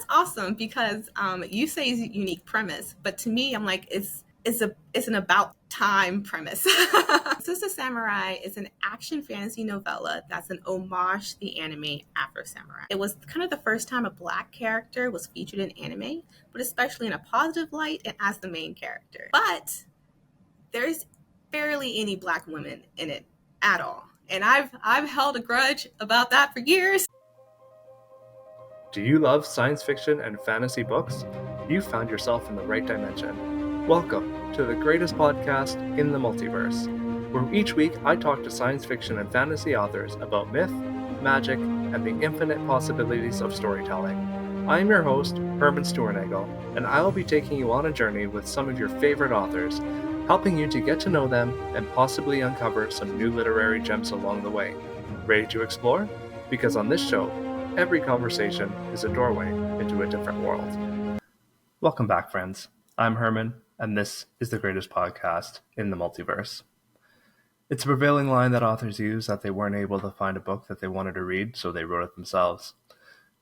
that's awesome because you say it's a unique premise, but to me, I'm like, it's an about time premise. Sistah Samurai is an action fantasy novella that's an homage to the anime Afro Samurai. It was kind of the first time a Black character was featured in anime, but especially in a positive light and as the main character. But there's barely any Black women in it at all. And I've held a grudge about that for years. Do you love science fiction and fantasy books? You found yourself in the right dimension. Welcome to the greatest podcast in the multiverse, where each week I talk to science fiction and fantasy authors about myth, magic, and the infinite possibilities of storytelling. I am your host, Herman Stuernagel, and I will be taking you on a journey with some of your favorite authors, helping you to get to know them and possibly uncover some new literary gems along the way. Ready to explore? Because on this show, every conversation is a doorway into a different world. Welcome back, friends. I'm Herman, and this is the greatest podcast in the multiverse. It's a prevailing line that authors use that they weren't able to find a book that they wanted to read, so they wrote it themselves.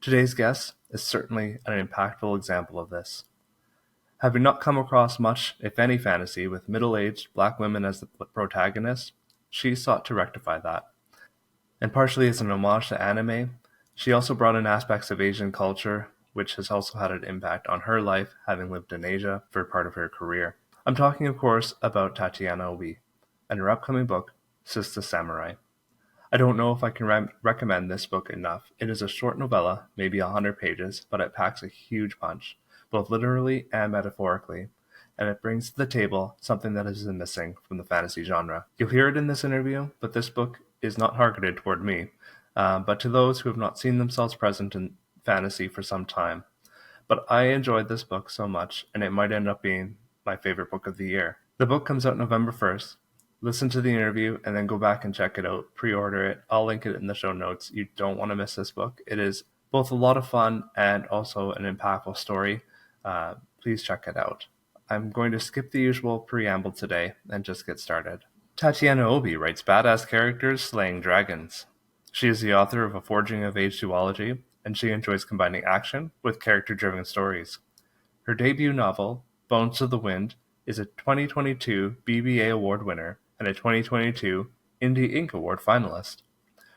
Today's guest is certainly an impactful example of this. Having not come across much, if any, fantasy with middle-aged Black women as the protagonists, she sought to rectify that. And partially as an homage to anime, she also brought in aspects of Asian culture, which has also had an impact on her life, having lived in Asia for part of her career. I'm talking, of course, about Tatiana Obey and her upcoming book, Sistah Samurai. I don't know if I can recommend this book enough. It is a short novella, maybe 100 pages, but it packs a huge punch, both literally and metaphorically, and it brings to the table something that has been missing from the fantasy genre. You'll hear it in this interview, but this book is not targeted toward me, but to those who have not seen themselves present in fantasy for some time. But I enjoyed this book so much, and it might end up being my favorite book of the year. The book comes out November 1st. Listen to the interview and then go back and check it out. Pre-order it. I'll link it in the show notes. You don't want to miss this book. It is both a lot of fun and also an impactful story. Please check it out. I'm going to skip the usual preamble today and just get started. Tatiana Obey writes badass characters slaying dragons. She is the author of A Forging of Age duology, and she enjoys combining action with character-driven stories. Her debut novel, Bones to the Wind, is a 2022 BBA Award winner and a 2022 Indie Ink Award finalist.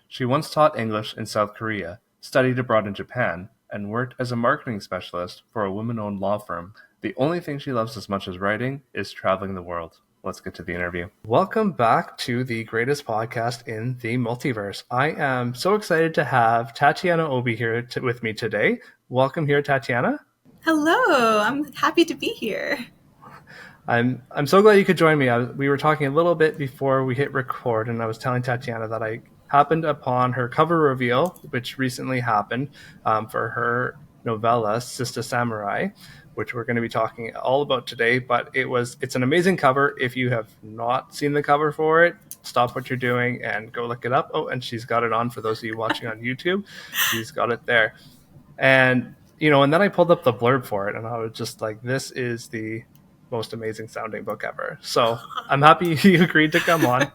She once taught English in South Korea, studied abroad in Japan, and worked as a marketing specialist for a woman-owned law firm. The only thing she loves as much as writing is traveling the world. Let's get to the interview. Welcome back to the greatest podcast in the multiverse. I am so excited to have Tatiana Obey here with me today. Welcome here, Tatiana. Hello, I'm happy to be here. I'm so glad you could join me. We were talking a little bit before we hit record, and I was telling Tatiana that I happened upon her cover reveal, which recently happened for her novella, Sistah Samurai, which we're going to be talking all about today. But it's an amazing cover. If you have not seen the cover for it, stop what you're doing and go look it up. Oh, and she's got it on for those of you watching on YouTube. She's got it there. And, and then I pulled up the blurb for it, and I was just like, this is the most amazing sounding book ever. So I'm happy you agreed to come on.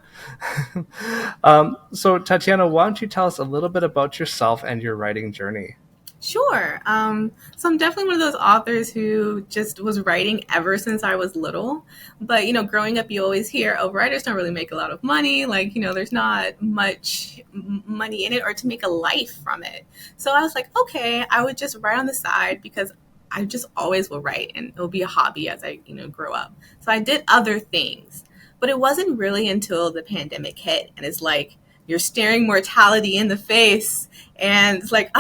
So Tatiana, why don't you tell us a little bit about yourself and your writing journey? Sure. So I'm definitely one of those authors who just was writing ever since I was little. But, growing up, you always hear, oh, writers don't really make a lot of money. Like, there's not much money in it or to make a life from it. So I was like, okay, I would just write on the side because I just always will write and it'll be a hobby as I, grow up. So I did other things, but it wasn't really until the pandemic hit and it's like, you're staring mortality in the face and it's like,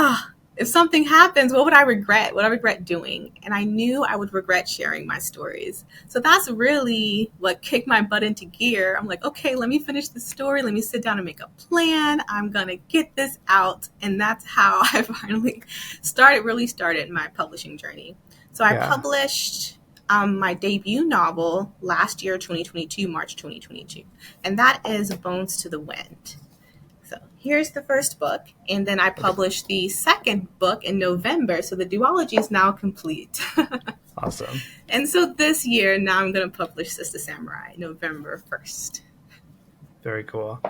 if something happens, what would I regret? What I regret doing? And I knew I would regret sharing my stories. So that's really what kicked my butt into gear. I'm like, okay, let me finish the story. Let me sit down and make a plan. I'm going to get this out. And that's how I finally started my publishing journey. So I published my debut novel last year, 2022, March 2022. And that is Bones to the Wind. So here's the first book, and then I published the second book in November, so the duology is now complete. Awesome. And so this year, now I'm going to publish Sistah Samurai, November 1st. Very cool.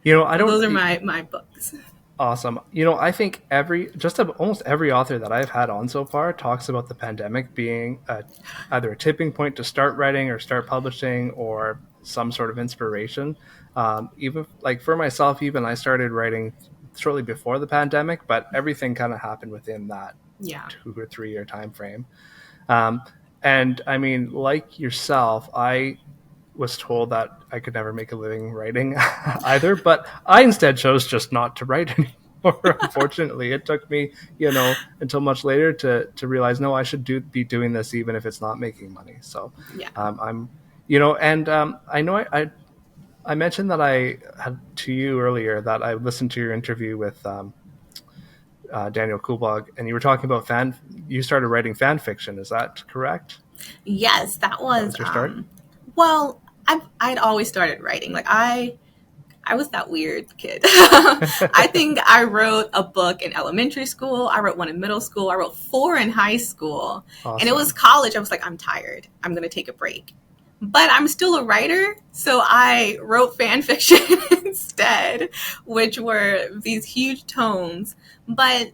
Those are my books. Awesome. I think almost every author that I've had on so far talks about the pandemic being either a tipping point to start writing or start publishing or some sort of inspiration. Even like for myself, even I started writing shortly before the pandemic, but everything kind of happened within that Yeah. 2 or 3 year time frame. Um, and I mean, like yourself, I was told that I could never make a living writing either, but I instead chose just not to write anymore. Unfortunately, it took me, until much later to realize, no, I should be doing this even if it's not making money. So, Yeah. I'm, and I know I mentioned that I had to you earlier that I listened to your interview with Daniel Kublog, and you were talking about you started writing fan fiction. Is that correct? Yes, that That was was your start. well, I'd always started writing. Like I was that weird kid. I think I wrote a book in elementary school. I wrote one in middle school. I wrote four in high school. And it was Awesome. college. I was like, I'm tired. I'm going to take a break. But I'm still a writer. So I wrote fan fiction instead, which were these huge tomes. But,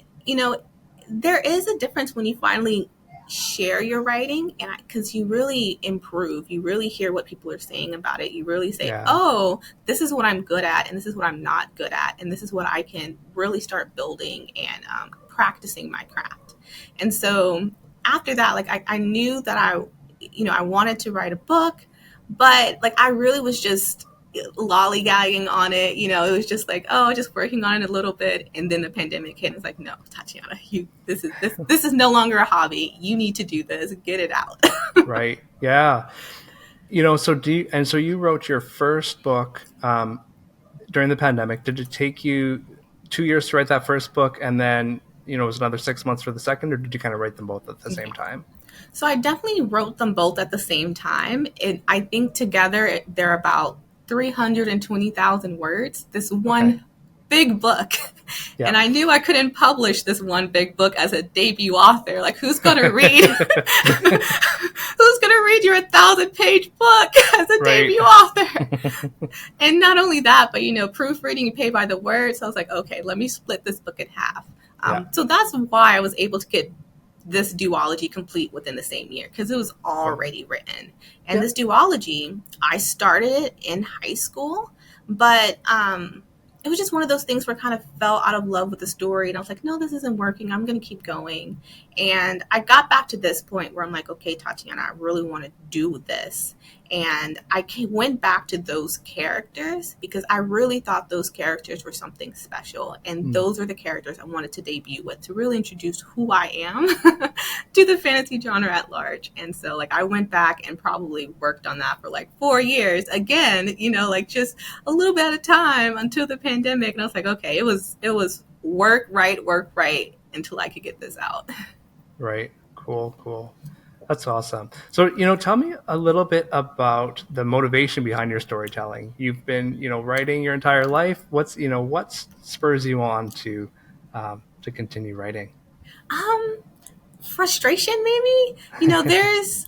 there is a difference when you finally share your writing, and because you really improve, you really hear what people are saying about it, you really say, Yeah. oh, this is what I'm good at and this is what I'm not good at, and this is what I can really start building and practicing my craft. And so after that, like I knew that I wanted to write a book, but like I really was just lollygagging on it. It was just like, oh, just working on it a little bit, and then the pandemic hit. And it's like, no, Tatiana, this is no longer a hobby. You need to do this. Get it out. Right. Yeah. So you wrote your first book during the pandemic. Did it take you 2 years to write that first book, and then it was another 6 months for the second, or did you kind of write them both at the same time? So I definitely wrote them both at the same time. I think together they're about 320,000 words. This Okay. one big book. Yeah. And I knew I couldn't publish this one big book as a debut author. Like, who's going to read? Who's going to read your 1,000-page book as a Right. debut author? And not only that, but, proofreading and pay by the word. So I was like, okay, let me split this book in half. Yeah. So that's why I was able to get this duology complete within the same year, because it was already written. And Yeah. this duology, I started it in high school, but it was just one of those things where I kind of fell out of love with the story. And I was like, no, this isn't working. I'm going to keep going. And I got back to this point where I'm like, okay, Tatiana, I really want to do this. And I went back to those characters because I really thought those characters were something special. And those are the characters I wanted to debut with, to really introduce who I am to the fantasy genre at large. And so like I went back and probably worked on that for like 4 years again, like just a little bit at a time until the pandemic. And I was like, okay, it was work right until I could get this out. Right. Cool. That's awesome. So, tell me a little bit about the motivation behind your storytelling. You've been, writing your entire life. What spurs you on to continue writing? Um, Frustration, maybe. There's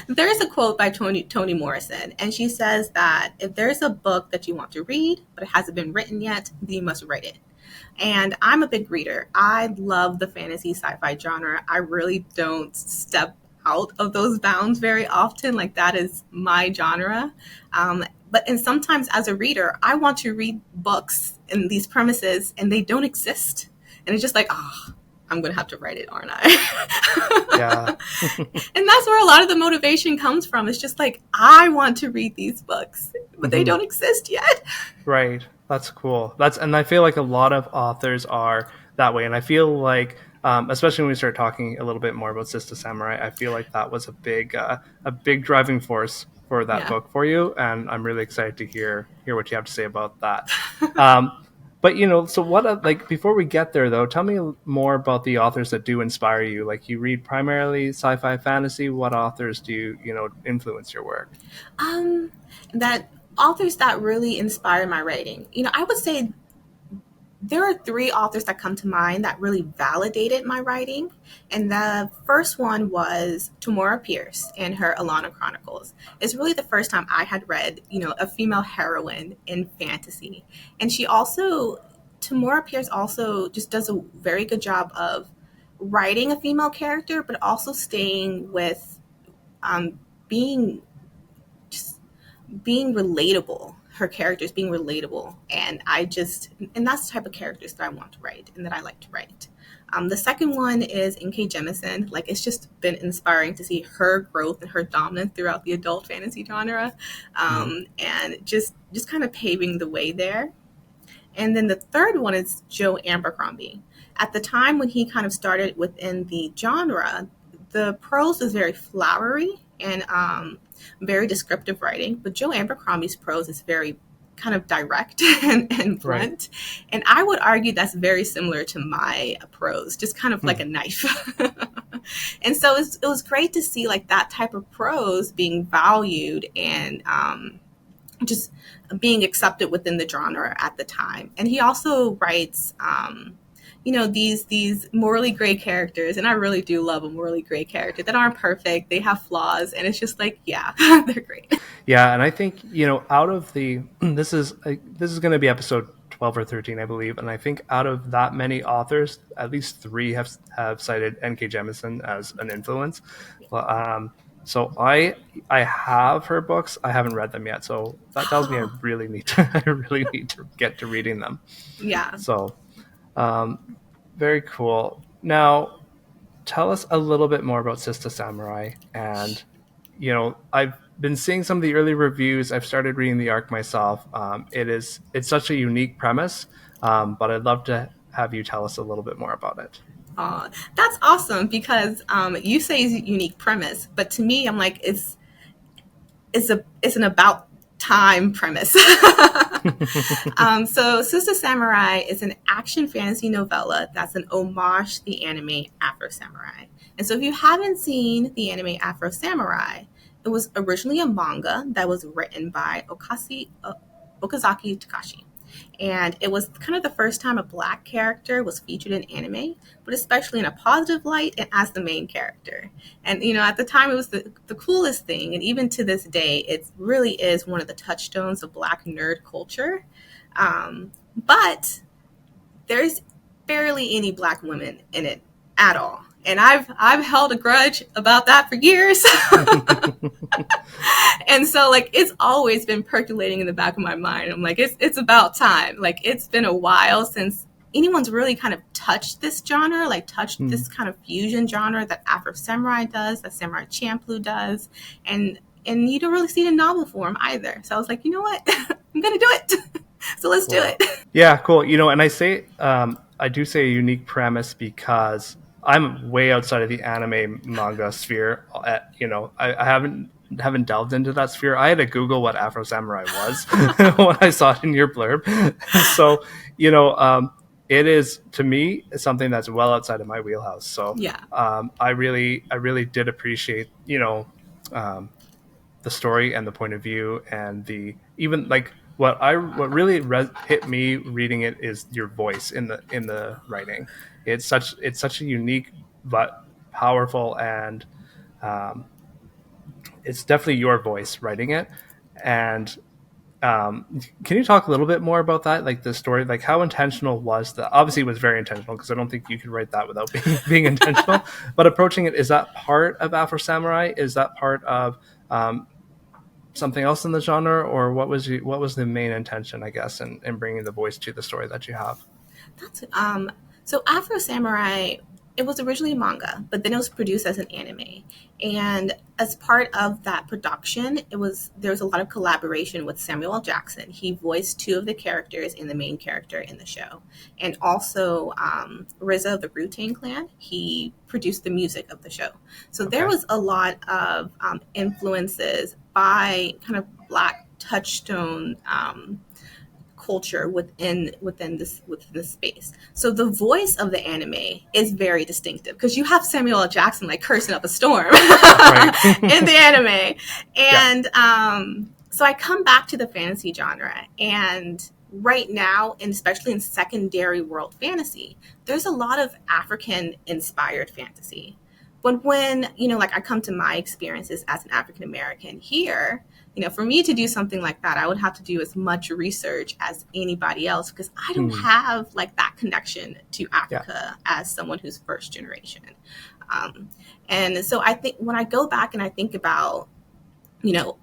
there's a quote by Toni Morrison, and she says that if there's a book that you want to read but it hasn't been written yet, then you must write it. And I'm a big reader. I love the fantasy sci-fi genre. I really don't step out of those bounds very often. Like that is my genre. And sometimes as a reader, I want to read books in these premises and they don't exist. And it's just like, oh, I'm going to have to write it, aren't Yeah. I? And that's where a lot of the motivation comes from. It's just like, I want to read these books, but they don't exist yet. Right. That's cool. And I feel like a lot of authors are that way. And I feel like, especially when we start talking a little bit more about Sistah Samurai, I feel like that was a big driving force for that Yeah. book for you. And I'm really excited to hear what you have to say about that. But so what? Like before we get there, though, tell me more about the authors that do inspire you. Like you read primarily sci-fi, fantasy. What authors do influence your work? Um, that authors that really inspire my writing. I would say there are three authors that come to mind that really validated my writing. And the first one was Tamora Pierce and her Alana Chronicles. It's really the first time I had read, a female heroine in fantasy. And she also Tamora Pierce also just does a very good job of writing a female character, but also staying with being just being relatable. Her characters being relatable, and that's the type of characters that I want to write and that I like to write. The second one is N.K. Jemisin. Like, it's just been inspiring to see her growth and her dominance throughout the adult fantasy genre, and just kind of paving the way there. And then the third one is Joe Abercrombie. At the time when he kind of started within the genre, the prose was very flowery and very descriptive writing, but Joe Abercrombie's prose is very kind of direct and Right. blunt. And I would argue that's very similar to my prose, just kind of like a knife. And so it was great to see like that type of prose being valued and just being accepted within the genre at the time. And he also writes, these morally gray characters, and I really do love a morally gray character that aren't perfect. They have flaws, and it's just like, yeah, they're great. Yeah, and I think out of the this is going to be episode 12 or 13, I believe, and I think out of that many authors, at least three have cited N.K. Jemisin as an influence. But, so I have her books. I haven't read them yet, so that tells me I really need to get to reading them. Yeah. So, very cool. Now, tell us a little bit more about Sistah Samurai. And I've been seeing some of the early reviews. I've started reading the arc myself. It's such a unique premise, but I'd love to have you tell us a little bit more about it. That's awesome because you say it's a unique premise, but to me, I'm like, it's an about time premise. So Sistah Samurai is an action fantasy novella that's an homage to the anime Afro Samurai. And so if you haven't seen the anime Afro Samurai, it was originally a manga that was written by Okazaki Takashi. And it was kind of the first time a Black character was featured in anime, but especially in a positive light and as the main character. And, at the time it was the coolest thing. And even to this day, it really is one of the touchstones of Black nerd culture. But there's barely any Black women in it at all. And I've held a grudge about that for years. And so like it's always been percolating in the back of my mind. I'm like, it's about time. Like, it's been a while since anyone's really kind of touched this genre, like touched this kind of fusion genre that Afro Samurai does, that Samurai Champloo does. And you don't really see it in novel form either. So I was like, you know what? I'm gonna do it. So let's do it. Yeah, cool. And I do say a unique premise because I'm way outside of the anime manga sphere. I haven't delved into that sphere. I had to Google what Afro Samurai was when I saw it in your blurb. So, it is, to me, something that's well outside of my wheelhouse. So Yeah. I really did appreciate, the story and the point of view and what really hit me reading it is your voice in the writing. It's such a unique but powerful, and it's definitely your voice writing it. And can you talk a little bit more about that, like the story, like how intentional was that? Obviously it was very intentional, because I don't think you could write that without being intentional. But approaching it, is that part of Afro Samurai? Is that part of something else in the genre, or what was the main intention, I guess, in bringing the voice to the story that you have? That's so Afro Samurai, it was originally manga, but then it was produced as an anime. And as part of that production, there was a lot of collaboration with Samuel L. Jackson. He voiced two of the characters and the main character in the show. And also RZA of the Wu-Tang Clan, he produced the music of the show. So there was a lot of influences by kind of Black touchstone culture within this space. So the voice of the anime is very distinctive because you have Samuel L. Jackson like cursing up a storm in the anime. And so I come back to the fantasy genre, and right now, and especially in secondary world fantasy, there's a lot of African inspired fantasy. But when, like I come to my experiences as an African American here, for me to do something like that, I would have to do as much research as anybody else because I don't have like that connection to Africa as someone who's first generation. Um, and so I think when I go back and I think about, you know,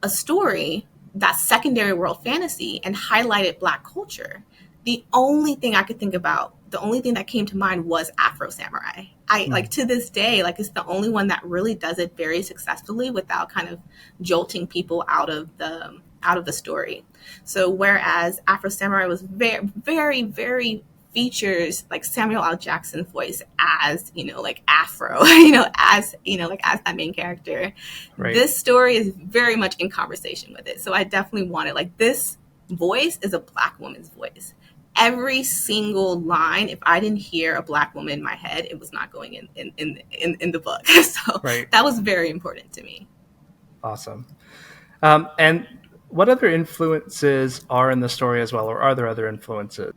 a story that's secondary world fantasy and highlighted Black culture, the only thing I could think about, the only thing that came to mind was Afro Samurai. I like to this day, like it's the only one that really does it very successfully without kind of jolting people out of the story. So whereas Afro Samurai was very, very, very features like Samuel L. Jackson's voice as, like Afro, like as that main character. Right. This story is very much in conversation with it. So I definitely wanted like this voice is a Black woman's voice. Every single line, if I didn't hear a Black woman in my head, it was not going in the book. So that was very important to me. Awesome. And what other influences are in the story as well, or are there other influences?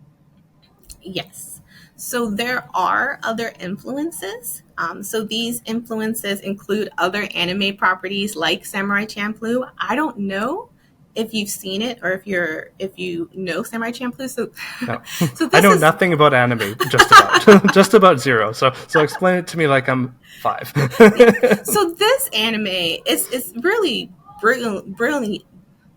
Yes. So there are other influences. So these influences include other anime properties like Samurai Champloo. I don't know if you've seen it or if you know Samurai Champloo. So, no. So I know nothing about anime, just about just about zero. So explain it to me like I'm 5. So this anime is really brilliantly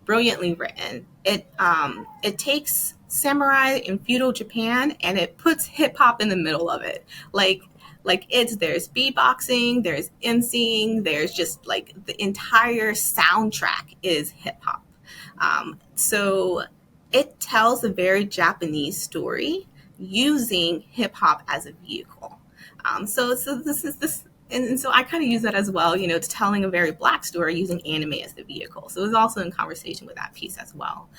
written. It takes samurai in feudal Japan and it puts hip hop in the middle of it. There's beatboxing, there's emceeing, there's just like the entire soundtrack is hip hop. So it tells a very Japanese story using hip hop as a vehicle. So this is this. And so I kind of use that as well, to telling a very Black story using anime as the vehicle. So it was also in conversation with that piece as well.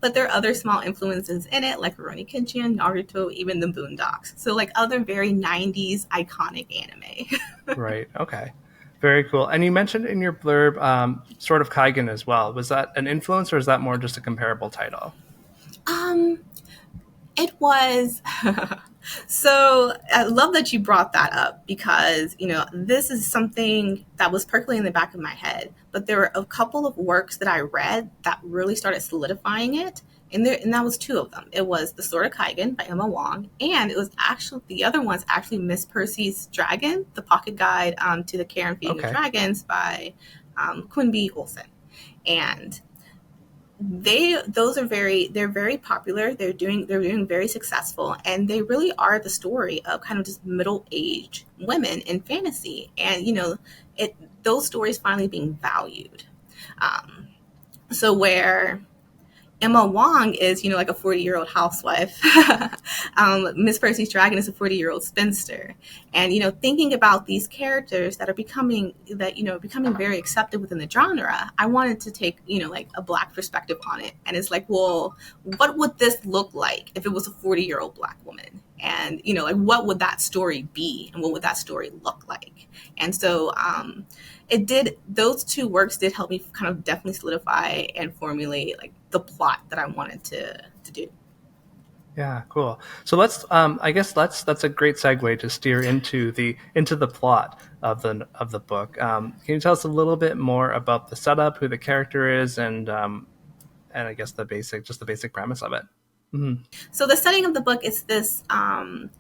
But there are other small influences in it, like Rurouni Kenshin, Naruto, even the Boondocks. So like other very 90s iconic anime. Right. Okay. Very cool. And you mentioned in your blurb Sword of Kaigen as well. Was that an influence or is that more just a comparable title? It was. So I love that you brought that up because, this is something that was percolating in the back of my head. But there were a couple of works that I read that really started solidifying it. And that was 2 of them. It was The Sword of Kaigen by Emma Wong. And it was actually, the other one's actually Miss Percy's Dragon, the pocket guide to the Care and Feeding of Dragons by Quinby Olson. And they're very popular. They're doing very successful, and they really are the story of kind of just middle-aged women in fantasy, and those stories finally being valued. So where Emma Wong is, like a 40-year-old housewife. Miss Percy's Dragon is a 40-year-old spinster. And, thinking about these characters that are becoming very accepted within the genre, I wanted to take, like a Black perspective on it. And it's like, well, what would this look like if it was a 40-year-old Black woman? And, like, what would that story be? And what would that story look like? And so, those 2 works did help me kind of definitely solidify and formulate like the plot that I wanted to do. Yeah, cool. So let's that's a great segue to steer into the plot of the book. Can you tell us a little bit more about the setup, who the character is, and I guess the basic premise of it? Mm-hmm. So the setting of the book is this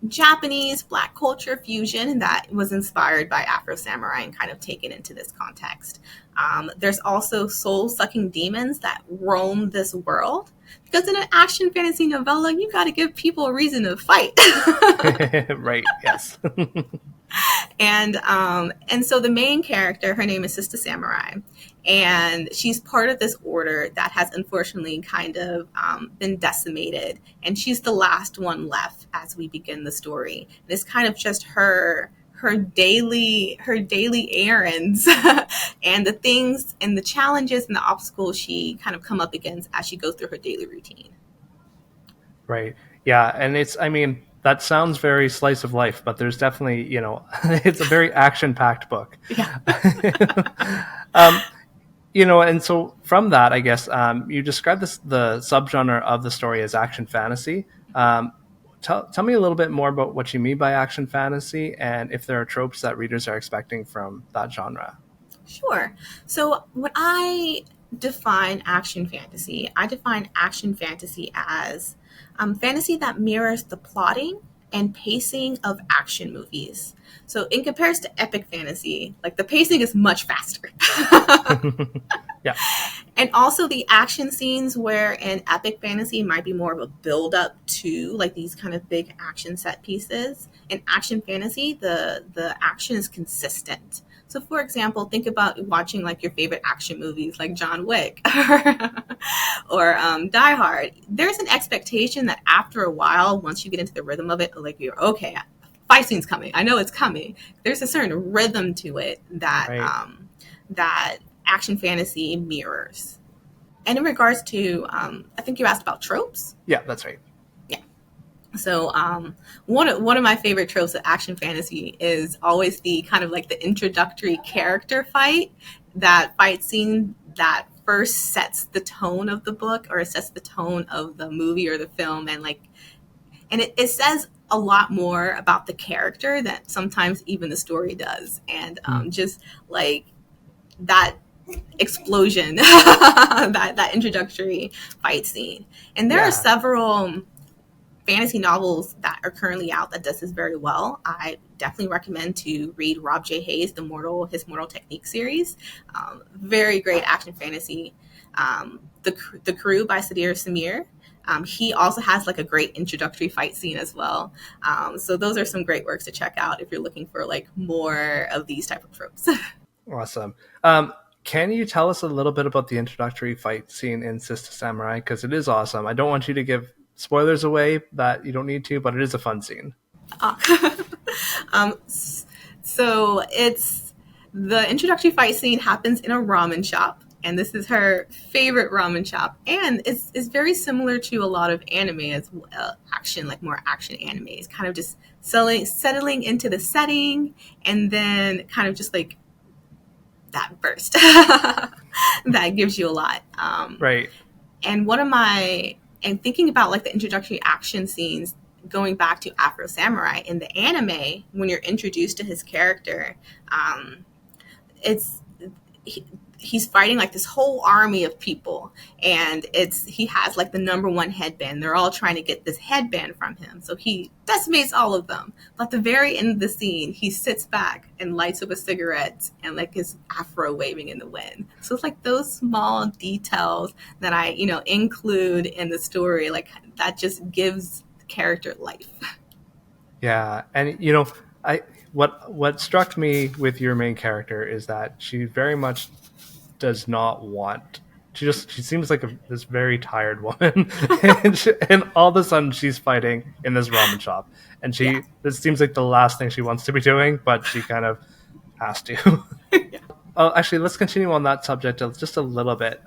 Japanese Black culture fusion that was inspired by Afro Samurai and kind of taken into this context. There's also soul-sucking demons that roam this world. Because in an action fantasy novella, you got to give people a reason to fight. Right, yes. And so the main character, her name is Sistah Samurai. And she's part of this order that has unfortunately kind of been decimated. And she's the last one left as we begin the story. And it's kind of just her daily errands and the things and the challenges and the obstacles she kind of come up against as she goes through her daily routine. Right. Yeah. And that sounds very slice of life, but there's definitely, it's a very action-packed book. Yeah. And so from that, I guess, you described the subgenre of the story as action fantasy. tell me a little bit more about what you mean by action fantasy and if there are tropes that readers are expecting from that genre. Sure. So when I define action fantasy, I define action fantasy as fantasy that mirrors the plotting and pacing of action movies. So in comparison to epic fantasy, like the pacing is much faster. Yeah. And also the action scenes where in epic fantasy might be more of a build up to like these kind of big action set pieces. In action fantasy, the action is consistent. So for example, think about watching like your favorite action movies like John Wick or Die Hard. There's an expectation that after a while, once you get into the rhythm of it, like you're okay, fight scene's coming. I know it's coming. There's a certain rhythm to it that Right. that action fantasy mirrors. And in regards to, I think you asked about tropes. Yeah, that's right. Yeah. So one of my favorite tropes of action fantasy is always the kind of like the introductory character fight, that fight scene that first sets the tone of the book or it sets the tone of the movie or the film, and like, and it says a lot more about the character than sometimes even the story does, and just like that explosion, that introductory fight scene. And there are Yeah. several fantasy novels that are currently out that does this very well. I definitely recommend to read Rob J. Hayes' His Mortal Technique series. Very great action fantasy. The Crew by Sistah Samurai. He also has like a great introductory fight scene as well. So those are some great works to check out if you're looking for like more of these type of tropes. Awesome. Can you tell us a little bit about the introductory fight scene in Sistah Samurai? Because it is awesome. I don't want you to give spoilers away that you don't need to, but it is a fun scene. um, so it's the introductory fight scene happens in a ramen shop, and this is her favorite ramen shop, and it's very similar to a lot of anime as well, action, like more action animes, kind of just settling into the setting, and then kind of just like that burst that gives you a lot. Right. And and thinking about like the introductory action scenes, going back to Afro Samurai in the anime, when you're introduced to his character, it's he's fighting like this whole army of people, and he has like the number one headband. They're all trying to get this headband from him, so he decimates all of them. But at the very end of the scene, he sits back and lights up a cigarette and like his afro waving in the wind. So it's like those small details that I include in the story, like that just gives the character life. Yeah, and what struck me with your main character is that she very much does not want. She seems like this very tired woman, and all of a sudden she's fighting in this ramen shop, and Yeah. this seems like the last thing she wants to be doing, but she kind of has to. Yeah. Oh, actually, let's continue on that subject just a little bit.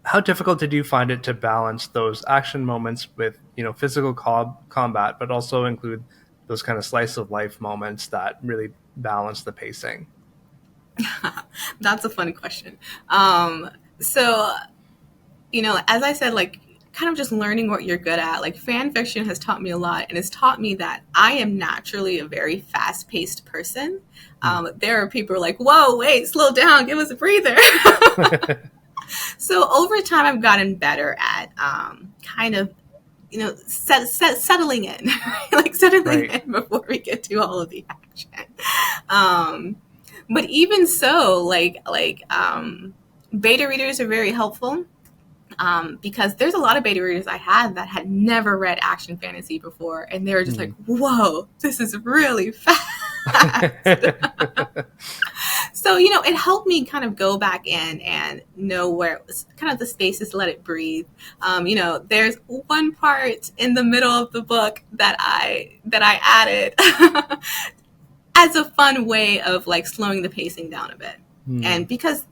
How difficult did you find it to balance those action moments with physical combat, but also include those kind of slice of life moments that really balance the pacing? That's a funny question. So, as I said, like kind of just learning what you're good at, like fan fiction has taught me a lot, and it's taught me that I am naturally a very fast paced person. There are people who are like, whoa, wait, slow down, give us a breather. So over time, I've gotten better at kind of, settling in, like settling Right. in before we get to all of the action. But even so, beta readers are very helpful, because there's a lot of beta readers I had that had never read action fantasy before, and they were just like, whoa, this is really fast. So, it helped me kind of go back in and know where it was kind of the spaces, let it breathe. There's one part in the middle of the book that I added as a fun way of like slowing the pacing down a bit. And because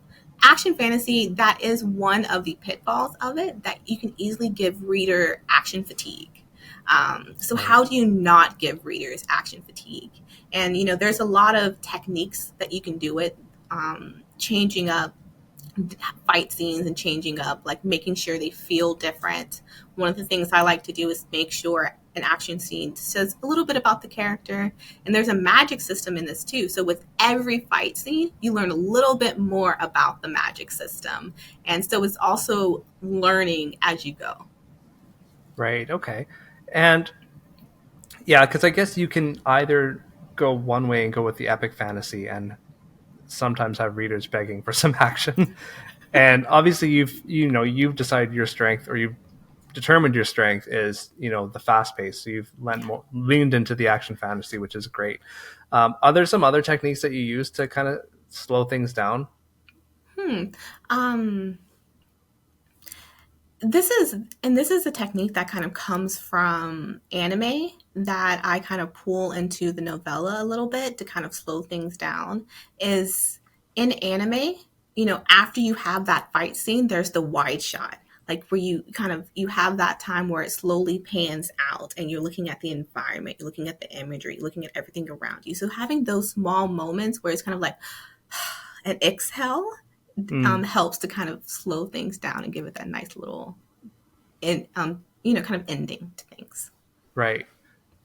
action fantasy, that is one of the pitfalls of it, that you can easily give reader action fatigue. So how do you not give readers action fatigue? And, there's a lot of techniques that you can do it, changing up fight scenes and changing up, like making sure they feel different. One of the things I like to do is make sure an action scene says a little bit about the character. And there's a magic system in this too. So with every fight scene, you learn a little bit more about the magic system. And so it's also learning as you go. Right. Okay. And yeah, because I guess you can either go one way and go with the epic fantasy and sometimes have readers begging for some action. And obviously you've decided your strength, or you've determined your strength is, the fast pace. So you've leaned into the action fantasy, which is great. Are there some other techniques that you use to kind of slow things down? Hmm. Um, this is a technique that kind of comes from anime that I kind of pull into the novella a little bit to kind of slow things down. Is in anime, after you have that fight scene, there's the wide shot, like where you have that time where it slowly pans out and you're looking at the environment, you're looking at the imagery, you're looking at everything around you. So having those small moments where it's kind of like an exhale Mm, helps to kind of slow things down and give it that nice little, kind of ending to things. right.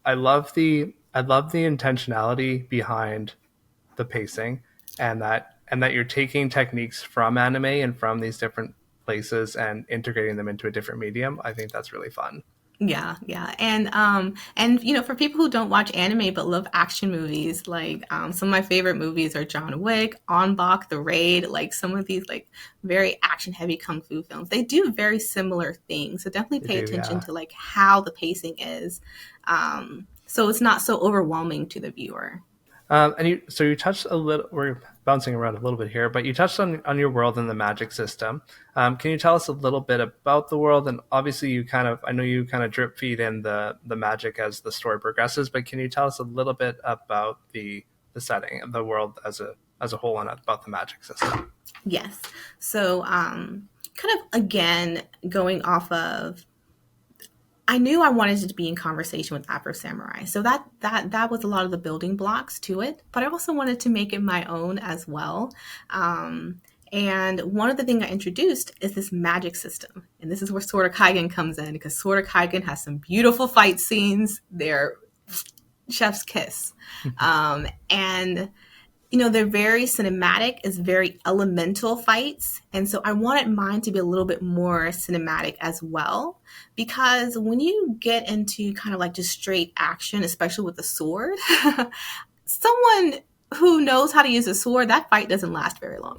I love the intentionality behind the pacing, and that you're taking techniques from anime and from these different places and integrating them into a different medium. I think that's really fun. Yeah, yeah, and for people who don't watch anime but love action movies, like some of my favorite movies are John Wick, On Bak, The Raid, like some of these like very action heavy kung fu films. They do very similar things, so definitely They pay do, attention yeah. to like how the pacing is, so it's not so overwhelming to the viewer. You touched a little. We're bouncing around a little bit here, but you touched on your world and the magic system. Can you tell us a little bit about the world? And obviously, I know you kind of drip feed in the magic as the story progresses. But can you tell us a little bit about the setting of the world as a whole, and about the magic system? Yes. So, kind of again, going off of, I knew I wanted to be in conversation with Afro Samurai. So that was a lot of the building blocks to it. But I also wanted to make it my own as well. And one of the things I introduced is this magic system. And this is where Sword of Kaigen comes in, because Sword of Kaigen has some beautiful fight scenes. They're chef's kiss. And they're very cinematic, it's very elemental fights. And so I wanted mine to be a little bit more cinematic as well. Because when you get into kind of like just straight action, especially with the sword, someone who knows how to use a sword, that fight doesn't last very long.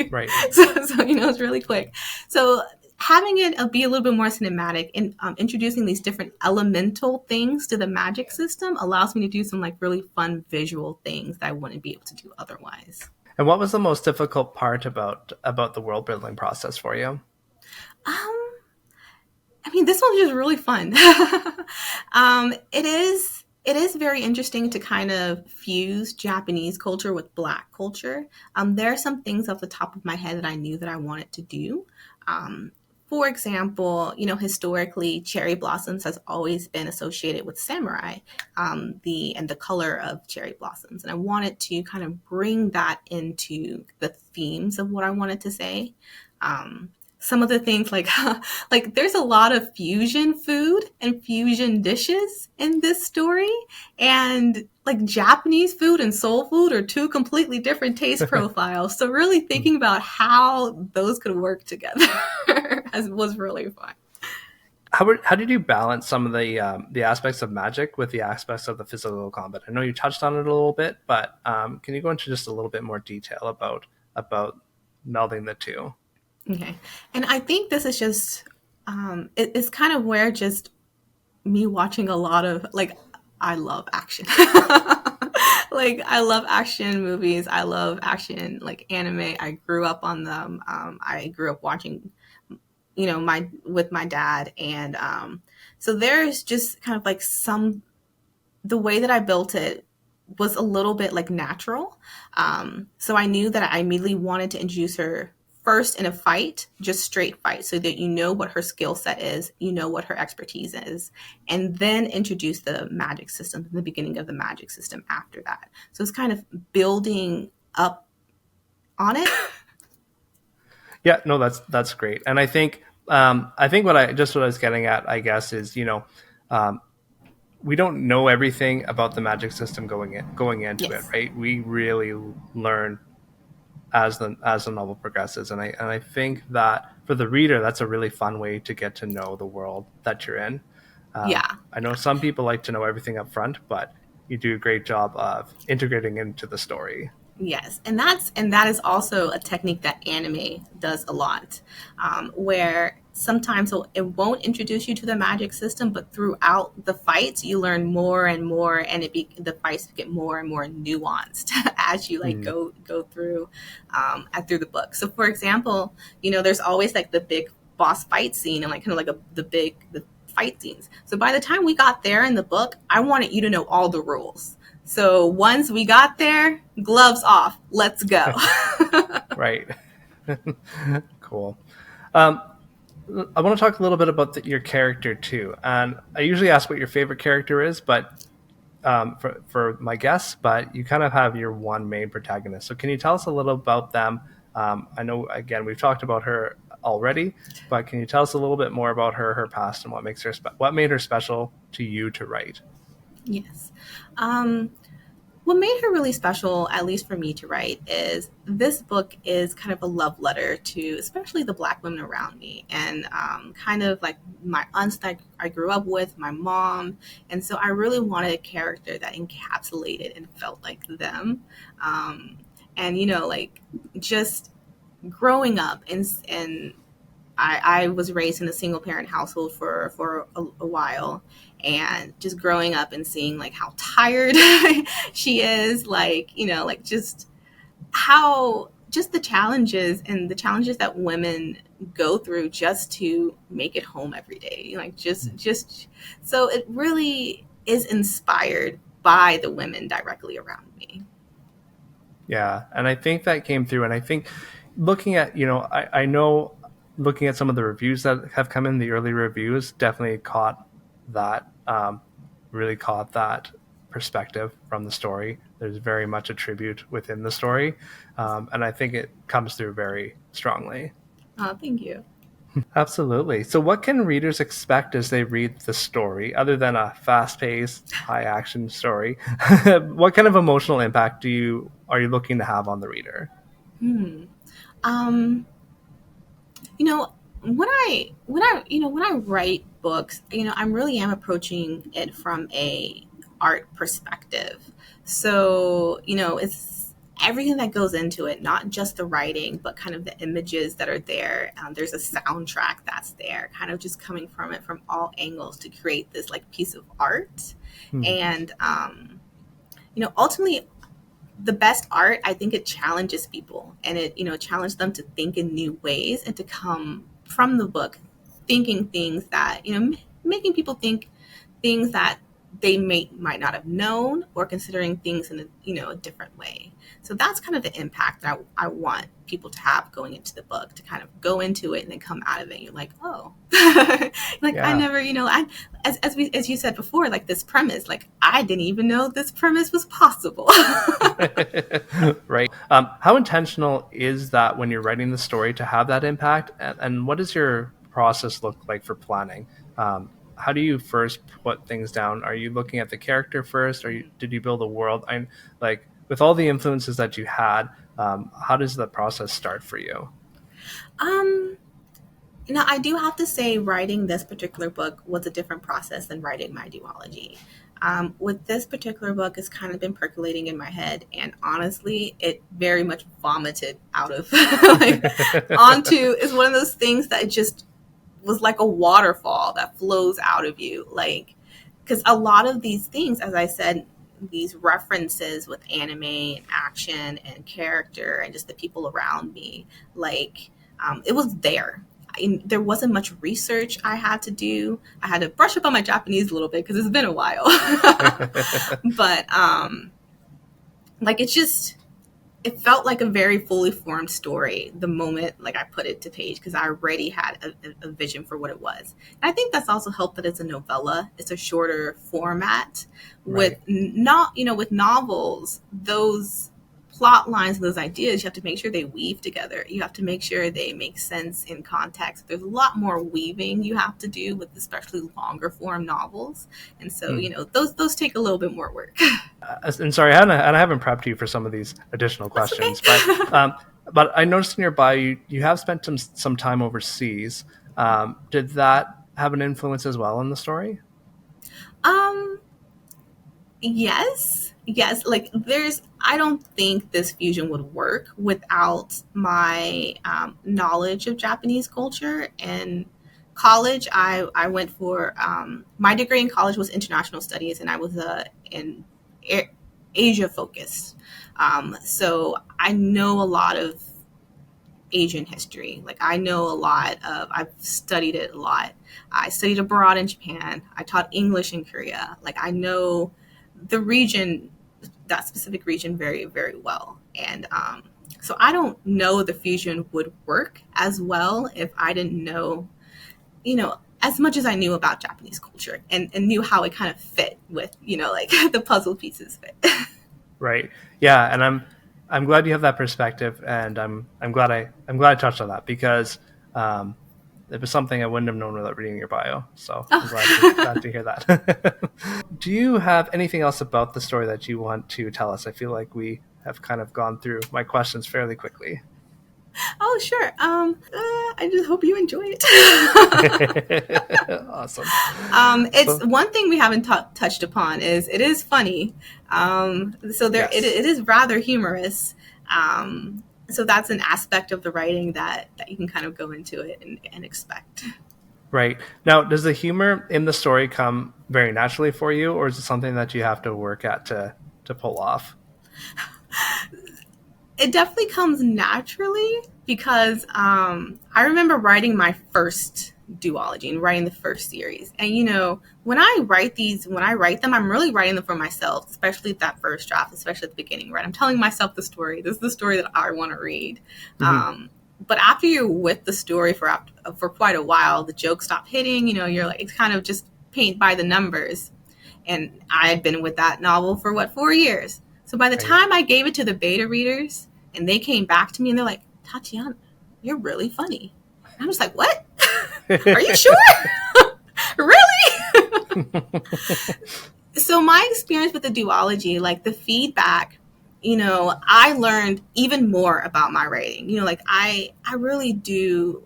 Right. So it's really quick. So having it be a little bit more cinematic and introducing these different elemental things to the magic system allows me to do some like really fun visual things that I wouldn't be able to do otherwise. And what was the most difficult part about the world building process for you? Um, I mean, this one's just really fun. It is very interesting to kind of fuse Japanese culture with Black culture. There are some things off the top of my head that I knew that I wanted to do. Um, for example, historically, cherry blossoms has always been associated with samurai, the color of cherry blossoms, and I wanted to kind of bring that into the themes of what I wanted to say. Some of the things like like there's a lot of fusion food and fusion dishes in this story, and like Japanese food and soul food are two completely different taste profiles, so really thinking about how those could work together was really fun. How did you balance some of the aspects of magic with the aspects of the physical combat? I know you touched on it a little bit, but can you go into just a little bit more detail about melding the two? Okay, and I think this is just it's kind of where just me watching a lot of like, I love action. Like I love action movies. I love action like anime. I grew up on them. I grew up watching, my with my dad, and so there's just kind of like the way that I built it was a little bit like natural. So I knew that I immediately wanted to introduce her first in a fight, just straight fight, so that you know what her skill set is, you know what her expertise is, and then introduce the magic system, the beginning of the magic system after that. So it's kind of building up on it. Yeah, no, that's great. And I think what I was getting at, I guess, is, um, we don't know everything about the magic system going into it, Yes. right? We really learn as the novel progresses, and I think that for the reader, that's a really fun way to get to know the world that you're in. Yeah. I know some people like to know everything up front, but you do a great job of integrating into the story. Yes, and that is also a technique that anime does a lot, where sometimes it won't introduce you to the magic system, but throughout the fights, you learn more and more, and the fights get more and more nuanced as you like Mm. go through through the book. So, for example, there's always like the big boss fight scene and like kind of like the fight scenes. So by the time we got there in the book, I wanted you to know all the rules. So once we got there, gloves off, let's go. Right. Cool. Um, I want to talk a little bit about your character too. And I usually ask what your favorite character is, but for my guests, but you kind of have your one main protagonist. So can you tell us a little about them? I know, again, we've talked about her already, but can you tell us a little bit more about her past, and what made her special to you to write? Yes. Um, what made her really special, at least for me to write, is this book is kind of a love letter to especially the Black women around me and kind of like my aunts that I grew up with, my mom. And so I really wanted a character that encapsulated and felt like them. Um, and, like just growing up and I was raised in a single parent household for a while, and just growing up and seeing like how tired she is, like like just how just the challenges that women go through just to make it home every day, like just so it really is inspired by the women directly around me. Yeah, and I think that came through. And I think looking at, I know looking at some of the reviews that have come in, the early reviews definitely that, really caught that perspective from the story. There's very much a tribute within the story. And I think it comes through very strongly. Oh, thank you. Absolutely. So, what can readers expect as they read the story, other than a fast-paced, high-action story? What kind of emotional impact are you looking to have on the reader? Hmm. um you know when I write books, I really am approaching it from a art perspective. So it's everything that goes into it, not just the writing but kind of the images that are there. There's a soundtrack that's there, kind of just coming from it from all angles to create this like piece of art. Hmm. And ultimately, the best art, I think it challenges people, and it challenged them to think in new ways and to come from the book thinking things that making people think things that they might not have known, or considering things in a different way. So that's kind of the impact that I want people to have going into the book, to kind of go into it and then come out of it and you're like, oh, like I Yeah. never, as you said before, like this premise, like I didn't even know this premise was possible. Right. How intentional is that when you're writing the story to have that impact? And what does your process look like for planning? How do you first put things down? Are you looking at the character first, or did you build a world? I'm like, with all the influences that you had, how does the process start for you? um Now, I do have to say, writing this particular book was a different process than writing my duology. With this particular book, it's kind of been percolating in my head, and honestly, it very much vomited out of like onto. It's one of those things that just was like a waterfall that flows out of you, like because a lot of these things, as I said, these references with anime and action and character and just the people around me, like it was there. There wasn't much research I had to do. I had to brush up on my Japanese a little bit because it's been a while. But like it felt like a very fully formed story the moment like I put it to page, because I already had a vision for what it was. And I think that's also helped that it's a novella. It's a shorter format. With Right. not with novels, those plot lines, those ideas, you have to make sure they weave together. You have to make sure they make sense in context. There's a lot more weaving you have to do with especially longer form novels. And so, those take a little bit more work. And sorry, I haven't prepped you for some of these additional That's okay. questions, but I noticed in your bio you have spent some time overseas. Did that have an influence as well in the story? um yes, like I don't think this fusion would work without my knowledge of Japanese culture. And college, I went for my degree in college was international studies, and I was in Asia focused. So I know a lot of Asian history. Like I know a lot of, I've studied it a lot. I studied abroad in Japan. I taught English in Korea. Like I know the region, that specific region, very, very well. And so I don't know the fusion would work as well if I didn't know, as much as I knew about Japanese culture and knew how it kind of fit with, like the puzzle pieces fit. Right. Yeah, and I'm glad you have that perspective, and I'm glad I touched on that because it was something I wouldn't have known without reading your bio. So I'm glad to hear that. Do you have anything else about the story that you want to tell us? I feel like we have kind of gone through my questions fairly quickly. Oh, sure. I just hope you enjoy it. Awesome. It's one thing we haven't touched upon is it is funny. So there, Yes. it is rather humorous. So that's an aspect of the writing that you can kind of go into it and expect. Right. Now, does the humor in the story come very naturally for you, or is it something that you have to work at to pull off? It definitely comes naturally because I remember writing my first duology and writing the first series. And when I write them, I'm really writing them for myself, especially that first draft, especially at the beginning, right? I'm telling myself the story. This is the story that I want to read. Mm-hmm. But after you're with the story for quite a while, the jokes stop hitting. You're like, it's kind of just paint by the numbers. And I had been with that novel for 4 years. So by the time I gave it to the beta readers and they came back to me and they're like, Tatiana, you're really funny. And I'm just like, what? Are you sure? Really? So my experience with the duology, like the feedback, I learned even more about my writing. Like I really do,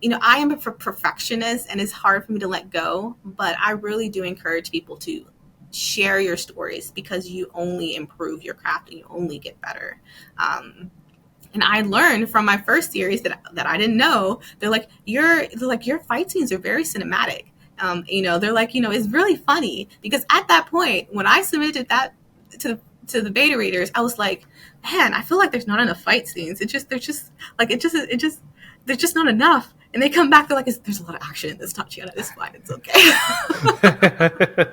I am a perfectionist and it's hard for me to let go, but I really do encourage people to share your stories because you only improve your craft and you only get better. And I learned from my first series that I didn't know. They're like your fight scenes are very cinematic. They're like, it's really funny because at that point when I submitted that to the beta readers, I was like, man, I feel like there's not enough fight scenes. There's just not enough. And they come back, they're like, there's a lot of action in this, Tatiana. It's fine. It's okay.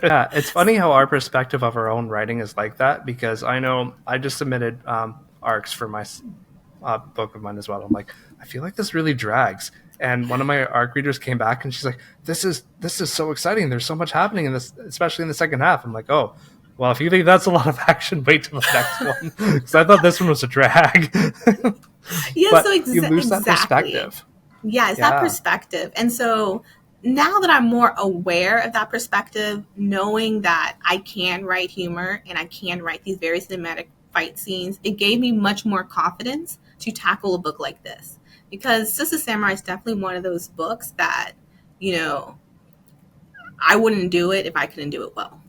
Yeah, it's funny how our perspective of our own writing is like that because I know I just submitted arcs for my book of mine as well. I'm like, I feel like this really drags. And one of my arc readers came back and she's like, this is so exciting. There's so much happening in this, especially in the second half. I'm like, oh, well, if you think that's a lot of action, wait till the next one. Because I thought this one was a drag. Yeah, but so you lose that perspective. Yeah, it's that perspective. And so now that I'm more aware of that perspective, knowing that I can write humor and I can write these very cinematic fight scenes, it gave me much more confidence to tackle a book like this. Because Sistah Samurai is definitely one of those books that, I wouldn't do it if I couldn't do it well.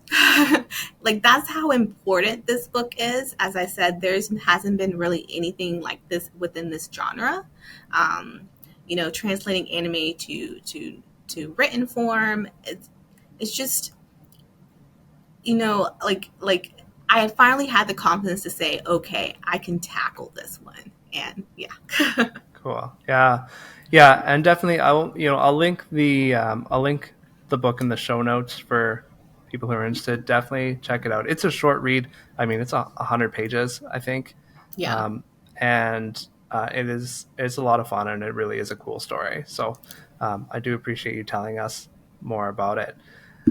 Like that's how important this book is. As I said, hasn't been really anything like this within this genre. Translating anime to written form, it's just, like I finally had the confidence to say, okay, I can tackle this one. And yeah. Cool. Yeah, and definitely I'll link the book in the show notes for people who are interested. Definitely check it out. It's a short read. I mean, it's 100 pages, I think. Yeah. And it's a lot of fun, and it really is a cool story. So I do appreciate you telling us more about it.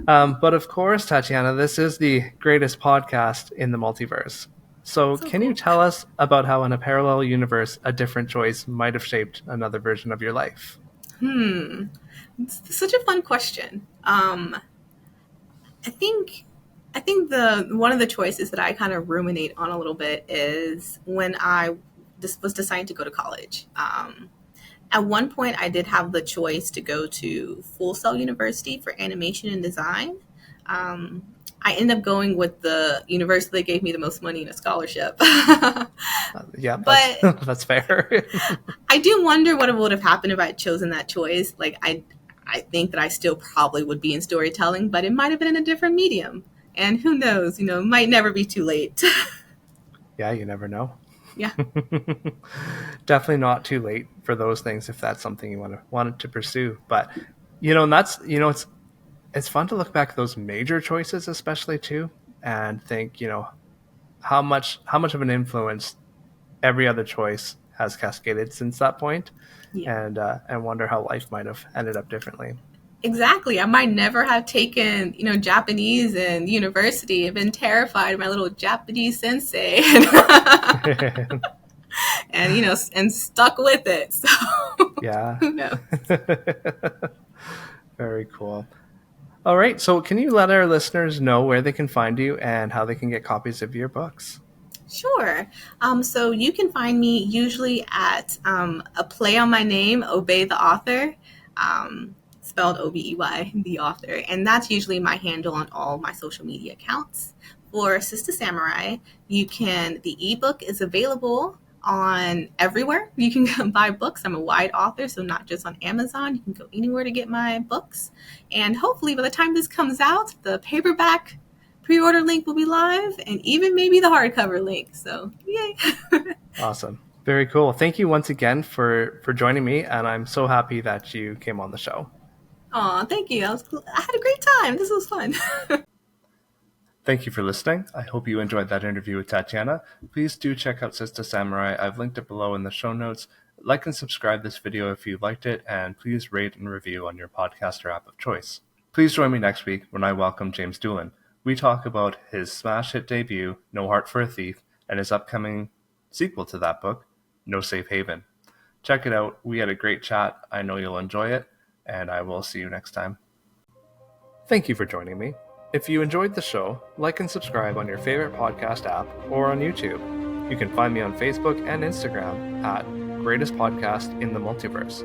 But of course, Tatiana, this is the greatest podcast in the multiverse. So, So can you cool. tell us about how in a parallel universe, a different choice might have shaped another version of your life? It's such a fun question. I think the one of the choices that I kind of ruminate on a little bit is when I just was deciding to go to college. At one point, I did have the choice to go to Full Sail University for animation and design. Um, I ended up going with the university that gave me the most money in a scholarship. Yeah, that's But that's fair. I do wonder what would have happened if I had chosen that choice. I think that I still probably would be in storytelling, but it might have been in a different medium. And who knows? It might never be too late. Yeah, you never know. Yeah. Definitely not too late for those things if that's something you wanted to pursue. But and that's it's fun to look back at those major choices, especially too, and think how much of an influence every other choice has cascaded since that point, Yeah. and wonder how life might have ended up differently. Exactly. I might never have taken, Japanese in university. I've been terrified of my little Japanese sensei and stuck with it. So Yeah. who knows? Very cool. All right. So, can you let our listeners know where they can find you and how they can get copies of your books? Sure. So you can find me usually at a play on my name, Obey the Author, spelled Obey, the author. And that's usually my handle on all my social media accounts. For Sistah Samurai, the ebook is available on everywhere. You can buy books. I'm a wide author, so not just on Amazon. You can go anywhere to get my books. And hopefully, by the time this comes out, the paperback pre-order link will be live and even maybe the hardcover link. So yay. Awesome. Very cool. Thank you once again for joining me, and I'm so happy that you came on the show. Aw, thank you. I had a great time. This was fun. Thank you for listening. I hope you enjoyed that interview with Tatiana. Please do check out Sistah Samurai. I've linked it below in the show notes. Like and subscribe this video if you liked it, and please rate and review on your podcast or app of choice. Please join me next week when I welcome James Doolan. We talk about his smash hit debut, No Heart for a Thief, and his upcoming sequel to that book, No Safe Haven. Check it out. We had a great chat. I know you'll enjoy it, and I will see you next time. Thank you for joining me. If you enjoyed the show, like and subscribe on your favorite podcast app or on YouTube. You can find me on Facebook and Instagram at Greatest Podcast in the Multiverse.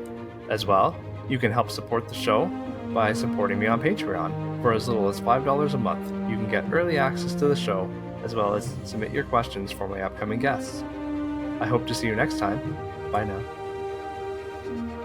As well, you can help support the show by supporting me on Patreon. For as little as $5 a month, you can get early access to the show, as well as submit your questions for my upcoming guests. I hope to see you next time. Bye now.